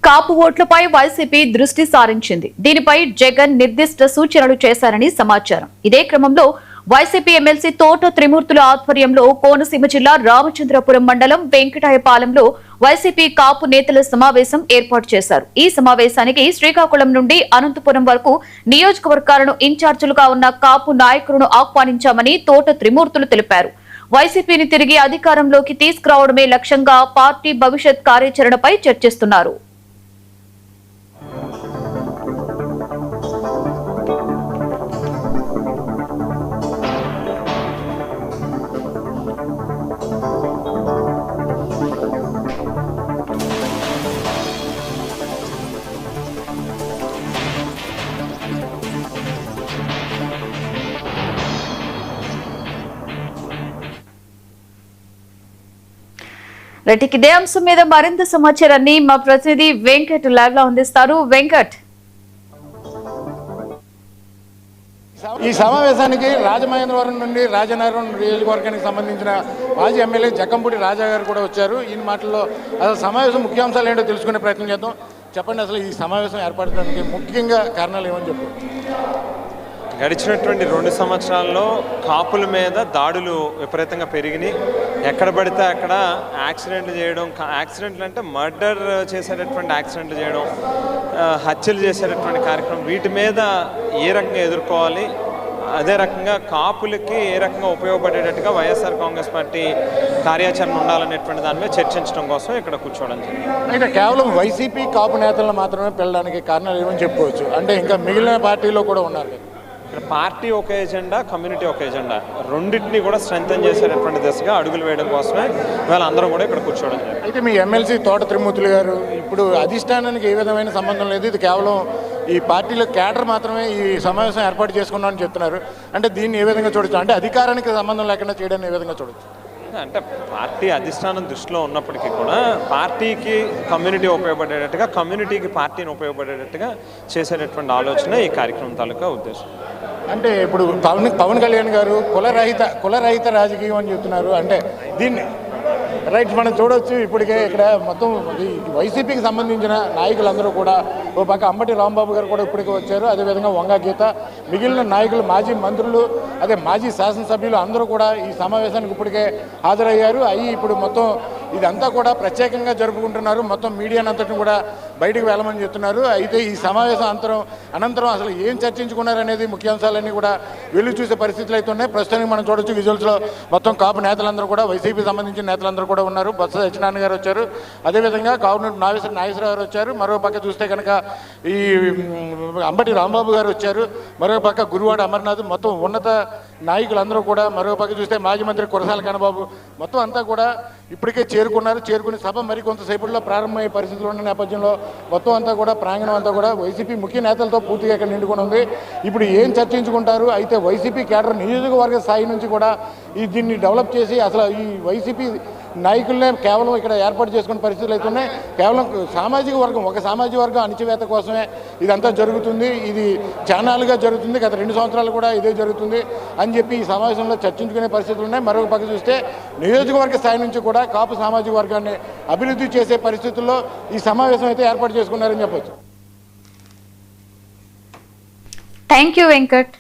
కాపు ఓట్లపై YCP దృష్టి సారించింది. దీనిపై జగన్ నిర్దిష్ట సూచనలు చేశారని సమాచారం. ఇదే క్రమంలో వైసీపీ ఎమ్మెల్సీ తోట త్రిమూర్తుల ఆధ్వర్యంలో కోనసీమ జిల్లా రామచంద్రపురం మండలం వెంకటాయపాలెంలో వైసీపీ కాపు నేతల సమావేశం ఏర్పాటు చేశారు. ఈ సమావేశానికి శ్రీకాకుళం నుండి అనంతపురం వరకు నియోజకవర్గాలను ఇన్ఛార్జీలుగా ఉన్న కాపు నాయకులను ఆహ్వానించామని తోట త్రిమూర్తులు తెలిపారు. వైసీపీని తిరిగి అధికారంలోకి తీసుకురావడమే లక్ష్యంగా పార్టీ భవిష్యత్ కార్యాచరణపై చర్చిస్తున్నారు. రైట్, ఇదే అంశం మీద మరింత సమాచారాన్ని మా ప్రతినిధి వెంకట్ లైవ్ లో అందిస్తారు. వెంకట్, ఈ సమావేశానికి రాజమహేంద్రవరం నుండి రాజనగరం నియోజకవర్గానికి సంబంధించిన మాజీ ఎమ్మెల్యే జక్కంపూడి రాజా గారు కూడా వచ్చారు. ఈ మాటల్లో అసలు సమావేశం ముఖ్యాంశాలు ఏంటో తెలుసుకునే ప్రయత్నం చేద్దాం. చెప్పండి, అసలు ఈ సమావేశం ఏర్పడడానికి ముఖ్యంగా కారణాలు ఏమని చెప్పు. గడిచినటువంటి 2 సంవత్సరాల్లో కాపుల మీద దాడులు విపరీతంగా పెరిగినాయి. ఎక్కడ పడితే అక్కడ యాక్సిడెంట్లు చేయడం, యాక్సిడెంట్లు అంటే మర్డర్ చేసేటటువంటి యాక్సిడెంట్లు చేయడం, హత్యలు చేసేటటువంటి కార్యక్రమం, వీటి మీద ఏ రకంగా ఎదుర్కోవాలి, అదే రకంగా కాపులకి ఏ రకంగా ఉపయోగపడేటట్టుగా వైఎస్ఆర్ కాంగ్రెస్ పార్టీ కార్యాచరణ ఉండాలనేటువంటి దాని మీద చర్చించడం కోసం ఇక్కడ కూర్చోవడం జరిగింది. అయితే కేవలం వైసీపీ కాపు నేతలను మాత్రమే పెళ్ళడానికి కారణాలు ఏమని చెప్పుకోవచ్చు? అంటే ఇంకా మిగిలిన పార్టీలో కూడా ఉన్నారు. ఇక్కడ పార్టీ ఒక ఎజెండా, కమ్యూనిటీ ఒక ఎజెండా, రెండింటినీ కూడా స్ట్రెంథన్ చేసేటటువంటి దిశగా అడుగులు వేయడం కోసమే ఇవాళ అందరం కూడా ఇక్కడ కూర్చోవడం జరిగింది. అయితే మీ ఎమ్మెల్సీ తోట త్రిమూర్తులు గారు ఇప్పుడు అధిష్టానానికి ఏ విధమైన సంబంధం లేదు, ఇది కేవలం ఈ పార్టీలో క్యాడర్ మాత్రమే ఈ సమావేశం ఏర్పాటు చేసుకున్నామని చెప్తున్నారు. అంటే దీన్ని ఏ విధంగా చూడొచ్చు? అంటే అధికారానికి సంబంధం లేకుండా చేయడాన్ని ఏ విధంగా చూడొచ్చు? అంటే పార్టీ అధిష్టానం దృష్టిలో ఉన్నప్పటికీ కూడా పార్టీకి కమ్యూనిటీ ఉపయోగపడేటట్టుగా, కమ్యూనిటీకి పార్టీని ఉపయోగపడేటట్టుగా చేసేటటువంటి ఆలోచన ఈ కార్యక్రమం తాలూకా ఉద్దేశం. అంటే ఇప్పుడు పవన్ కళ్యాణ్ గారు కులరహిత రాజకీయం అని చెప్తున్నారు. అంటే దీన్ని రైట్ మనం చూడవచ్చు. ఇప్పటికే ఇక్కడ మొత్తం వైసీపీకి సంబంధించిన నాయకులందరూ కూడా, ఓ పక్క అంబటి రాంబాబు గారు కూడా ఇప్పటికే వచ్చారు, అదేవిధంగా వంగా గీత, మిగిలిన నాయకులు, మాజీ మంత్రులు, అదే మాజీ శాసనసభ్యులు అందరూ కూడా ఈ సమావేశానికి ఇప్పటికే హాజరయ్యారు. ఇప్పుడు మొత్తం ఇదంతా కూడా ప్రత్యేకంగా జరుపుకుంటున్నారు. మొత్తం మీడియానంతటిని కూడా బయటకు వెళ్ళమని చెప్తున్నారు. అయితే ఈ సమావేశం అనంతరం అసలు ఏం చర్చించుకున్నారనేది ముఖ్యాంశాలన్నీ కూడా వెళ్లి చూసే పరిస్థితులు అయితే ఉన్నాయి. ప్రస్తుతానికి మనం చూడొచ్చు విజువల్స్లో మొత్తం కాపు నేతలందరూ కూడా, వైసీపీ సంబంధించిన నేతలందరూ కూడా ఉన్నారు. బొత్స సత్యనారాయణ గారు వచ్చారు, అదేవిధంగా కావునూరు నాగేశ్వరరావు గారు వచ్చారు. మరో పక్క చూస్తే కనుక ఈ అంబటి రాంబాబు గారు వచ్చారు, మరో పక్క గురువాడ అమర్నాథ్, మొత్తం ఉన్నత నాయకులందరూ కూడా, మరో పక్క చూస్తే మాజీ మంత్రి కురసాల కన్నబాబు, మొత్తం అంతా కూడా ఇప్పటికే చేరుకుని సభ మరి కొంతసేపట్లో ప్రారంభమయ్యే పరిస్థితులు ఉన్న నేపథ్యంలో మొత్తం అంతా కూడా ప్రాంగణం అంతా కూడా వైసీపీ ముఖ్య నేతలతో పూర్తిగా ఇక్కడ నిండుకొని ఉంది. ఇప్పుడు ఏం చర్చించుకుంటారు? అయితే వైసీపీ కేడర్ నియోజకవర్గ స్థాయి నుంచి కూడా దీన్ని డెవలప్ చేసి అసలు ఈ వైసీపీ నాయకులనే కేవలం ఇక్కడ ఏర్పాటు చేసుకునే పరిస్థితులు అయితే ఉన్నాయి. కేవలం ఒక సామాజిక వర్గం అణచివేత కోసమే ఇదంతా జరుగుతుంది. ఇది ఛానల్గా జరుగుతుంది. గత 2 సంవత్సరాలు కూడా ఇదే జరుగుతుంది అని చెప్పి ఈ సమావేశంలో చర్చించుకునే పరిస్థితులు ఉన్నాయి. మరొక పక్క చూస్తే నియోజకవర్గ స్థాయి నుంచి కూడా కాపు సామాజిక వర్గాన్ని అభివృద్ధి చేసే పరిస్థితుల్లో ఈ సమావేశం అయితే ఏర్పాటు చేసుకున్నారని చెప్పొచ్చు. Thank you Venkat.